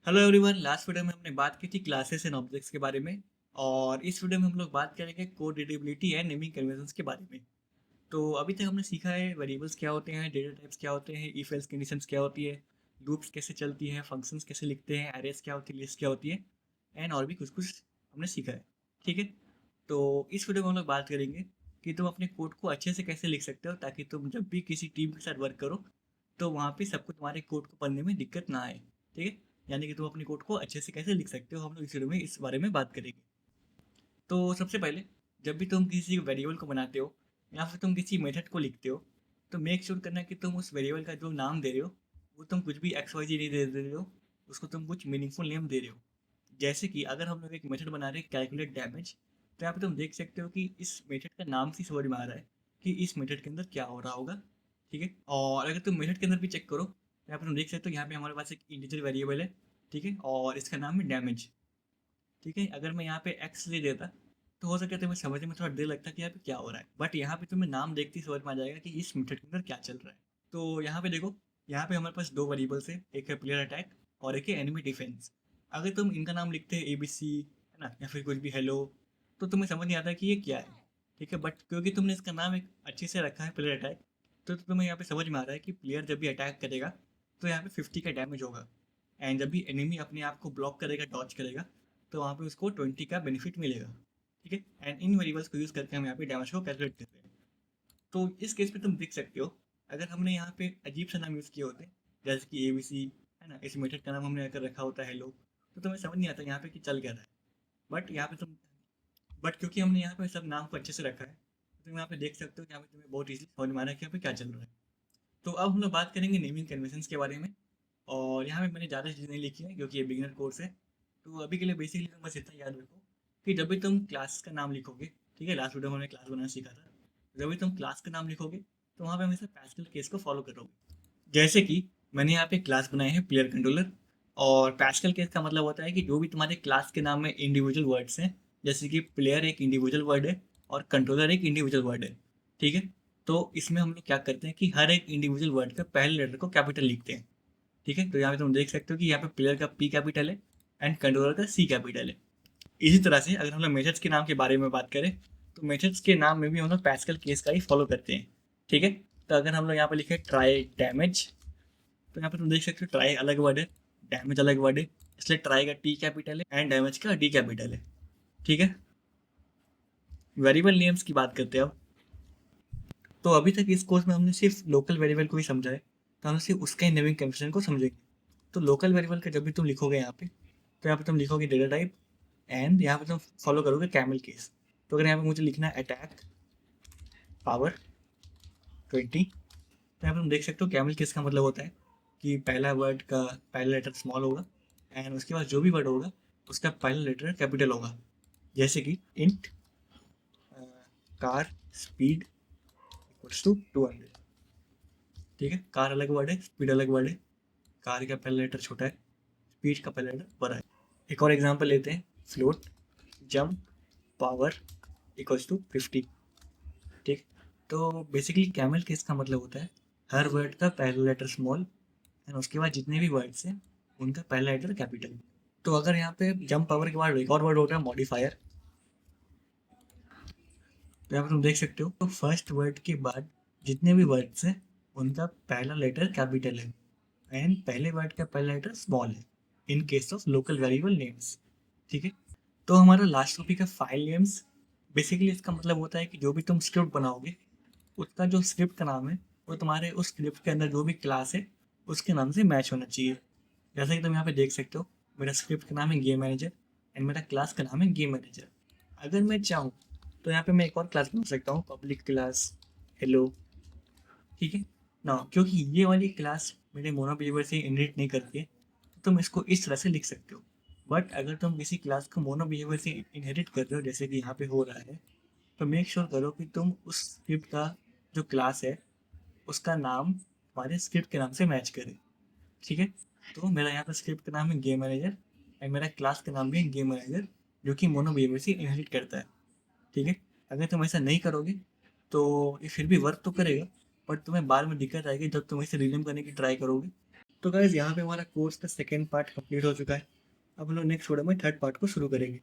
Hello everyone. Last video में हमने बात की थी क्लासेस एंड ऑब्जेक्ट्स के बारे में। और इस वीडियो में हम लोग बात करेंगे code readability and naming conventions के बारे में। तो अभी तक हमने सीखा है वेरिएबल्स क्या होते हैं, डेटा टाइप्स क्या होते हैं, इफ एल्स कंडीशंस क्या होती है, लूप्स कैसे चलती हैं, फंक्शंस कैसे लिखते हैं, एरेस क्या होती है, लिस्ट क्या होती है, एंड और भी कुछ कुछ हमने सीखा है। ठीक है। तो इस वीडियो में हम लोग बात करेंगे कि तुम अपने कोड को अच्छे से कैसे लिख सकते हो ताकि तुम जब भी किसी टीम के साथ वर्क करो तो वहाँ पे सबको तुम्हारे कोड को पढ़ने में दिक्कत ना आए। ठीक है। यानी कि तुम अपने कोड को अच्छे से कैसे लिख सकते हो, हम लोग इस वीडियो में इस बारे में बात करेंगे। तो सबसे पहले, जब भी तुम किसी वेरिएबल को बनाते हो या फिर तुम किसी मेथड को लिखते हो तो मेक श्योर करना कि तुम उस वेरिएबल का जो नाम दे रहे हो वो तुम कुछ भी एक्स वाई जी नहीं दे रहे हो, उसको तुम कुछ मीनिंगफुल नेम दे रहे हो। जैसे कि अगर हम लोग एक मेथड बना रहे हैं कैलकुलेट डैमेज, तो यहाँ पे तुम देख सकते हो कि इस मेथड का नाम से समझ में आ रहा है कि इस मेथड के अंदर क्या हो रहा होगा। ठीक है। और अगर तुम मेथड के अंदर भी चेक करो तो यहाँ पे तुम देख सकते हो यहाँ पे हमारे पास एक इंटीजर वेरिएबल है। ठीक है। और इसका नाम है डैमेज। ठीक है। अगर मैं यहाँ पे एक्स दे देता तो हो सकता है तुम्हें समझने में थोड़ा देर लगता कि यहाँ पे क्या हो रहा है, बट यहाँ पे तुम्हें नाम देखते ही समझ में आ जाएगा कि इस मेथड के अंदर क्या चल रहा है। तो यहाँ पे देखो, यहाँ पे हमारे पास दो वेरिएबल्स है, एक है प्लेयर अटैक और एक है एनिमी डिफेंस। अगर तुम इनका नाम लिखते हैं ABC, है ना, या फिर कुछ भी हेलो, तो तुम्हें समझ नहीं आता कि ये क्या है। ठीक है। बट क्योंकि तुमने इसका नाम एक अच्छे से रखा है प्लेयर अटैक, तो तुम्हें यहाँ पे समझ में आ रहा है कि प्लेयर जब भी अटैक करेगा तो यहाँ पे 50 का डैमेज होगा। एंड जब भी एनिमी अपने आप को ब्लॉक करेगा, डॉच करेगा, तो वहाँ पे उसको 20 का बेनिफिट मिलेगा। ठीक है। एंड इन वेरिएबल्स को यूज़ करके हम यहाँ पे डैमेज को कैलकुलेट करते हैं। तो इस केस में तुम देख सकते हो, अगर हमने यहाँ पे अजीब सा नाम यूज़ किए होते जैसे कि ABC, है ना, इस मेथड का नाम हमने अगर रखा होता है लोग, तो तुम्हें समझ नहीं आता यहाँ पे कि चल क्या रहा है। बट यहाँ पे तुम बट क्योंकि हमने यहाँ पे सब नाम को अच्छे से रखा है तो तुम यहाँ पे देख सकते हो कि यहाँ पे तुम्हें बहुत इजीली समझ में आ रहा है कि यहाँ पे क्या चल रहा है। तो अब हम लोग बात करेंगे नेमिंग कन्वेंशंस के बारे में। और यहाँ पे मैंने ज़्यादा चीज़ें नहीं लिखी हैं क्योंकि ये बिगिनर कोर्स है। तो अभी के लिए बेसिकली तुम बस इतना याद रखो कि जब भी तुम क्लास का नाम लिखोगे, ठीक है, लास्ट वीडियो में हमने क्लास बनाना सीखा था, जब भी तुम क्लास का नाम लिखोगे तो वहाँ पे हमेशा पैस्कल केस को फॉलो करोगे। जैसे कि मैंने यहाँ पे क्लास बनाए हैं प्लेयर कंट्रोलर। और पैस्कल केस का मतलब होता है कि जो भी तुम्हारे क्लास के नाम में इंडिविजुअल वर्ड्स हैं, जैसे कि प्लेयर एक इंडिविजुअल वर्ड है और कंट्रोलर एक इंडिविजुअल वर्ड है। ठीक है। तो इसमें हम लोग क्या करते हैं कि हर एक इंडिविजुअल वर्ड का पहले लेटर को कैपिटल लिखते हैं। ठीक है। तो यहाँ पे तुम देख सकते हो कि यहाँ पे प्लेयर का P कैपिटल है एंड कंट्रोलर का C कैपिटल है। इसी तरह से अगर हम लोग मेथड्स के नाम के बारे में बात करें तो मेथड्स के नाम में भी हम लोग पैस्कल केस का ही फॉलो करते हैं। ठीक है। तो अगर हम लोग यहाँ पे लिखे ट्राई डैमेज, तो यहाँ पे तुम देख सकते हो ट्राई अलग वर्ड है, डैमेज अलग वर्ड है, इसलिए ट्राई का T कैपिटल है एंड डैमेज का D कैपिटल है। ठीक है। वेरिएबल नेम्स की बात करते हैं अब। तो अभी तक इस कोर्स में हमने सिर्फ लोकल वेरिएबल को ही समझा है, तो हम सिर्फ उसके नेमिंग कन्वेंशन को समझेंगे। तो लोकल वेरिएबल का जब भी तुम लिखोगे यहाँ पे, तो यहाँ पे तुम लिखोगे डेटा टाइप एंड यहाँ पे तुम फॉलो करोगे कैमल केस। तो अगर यहाँ पे मुझे लिखना है अटैक पावर 20, तो यहाँ पे तुम देख सकते हो कैमल केस का मतलब होता है कि पहला वर्ड का पहला लेटर स्मॉल होगा एंड उसके बाद जो भी वर्ड होगा उसका पहला लेटर कैपिटल होगा। जैसे कि int car speed equals to 200। ठीक है। कार अलग वर्ड है, स्पीड अलग वर्ड है। कार का पहला लेटर छोटा है, स्पीड का पहला लेटर बड़ा है। एक और एग्जांपल लेते हैं, float jump power equals to 50। ठीक। तो बेसिकली कैमल केस का मतलब होता है हर वर्ड का पहला लेटर स्मॉल एंड उसके बाद जितने भी वर्ड्स हैं उनका पहला लेटर कैपिटल। तो अगर यहाँ पे जंप पावर के बाद एक और वर्ड होता है मॉडिफायर, तो यहाँ पे तुम देख सकते हो तो फर्स्ट वर्ड के बाद जितने भी वर्ड्स हैं उनका पहला लेटर कैपिटल है एंड पहले वर्ड का पहला लेटर स्मॉल है in case of local variable names. ठीक है। तो हमारा लास्ट टॉपिक है फाइल नेम्स। बेसिकली इसका मतलब होता है कि जो भी तुम स्क्रिप्ट बनाओगे उसका जो स्क्रिप्ट का नाम है वो तुम्हारे उस स्क्रिप्ट के अंदर जो भी क्लास है उसके नाम से मैच होना चाहिए। जैसा कि तुम यहाँ पे देख सकते हो, मेरा स्क्रिप्ट का नाम है गेम मैनेजर एंड मेरा क्लास का नाम है गेम मैनेजर। अगर मैं चाहूँ तो यहाँ पे मैं एक और क्लास बना सकता हूँ, पब्लिक क्लास हेलो। ठीक है ना, क्योंकि ये वाली क्लास मेरे मोनो बिहेवियर से इनहेरिट नहीं करती है, तो तुम इसको इस तरह से लिख सकते हो। बट अगर तुम किसी क्लास को मोनो बिहेवियर से इनहेरिट कर रहे हो जैसे कि यहाँ पे हो रहा है, तो मेक श्योर करो कि तुम उस स्क्रिप्ट का जो क्लास है उसका नाम हमारे स्क्रिप्ट के नाम से मैच करे। ठीक है। तो मेरा यहाँ पे स्क्रिप्ट का नाम है गेम मैनेजर एंड मेरा क्लास का नाम भी है गेम मैनेजर, जो कि मोनो बिहेवियर से इनहेरिट करता है। ठीक है। अगर तुम ऐसा नहीं करोगे तो ये फिर भी वर्क तो करेगा, बट तुम्हें बाद में दिक्कत आएगी जब तुम इसे रिनेम करने की ट्राई करोगे तो गाइज़ यहाँ पे हमारा कोर्स का सेकंड पार्ट कंप्लीट हो चुका है। अब हम लोग नेक्स्ट वीडियो में थर्ड पार्ट को शुरू करेंगे।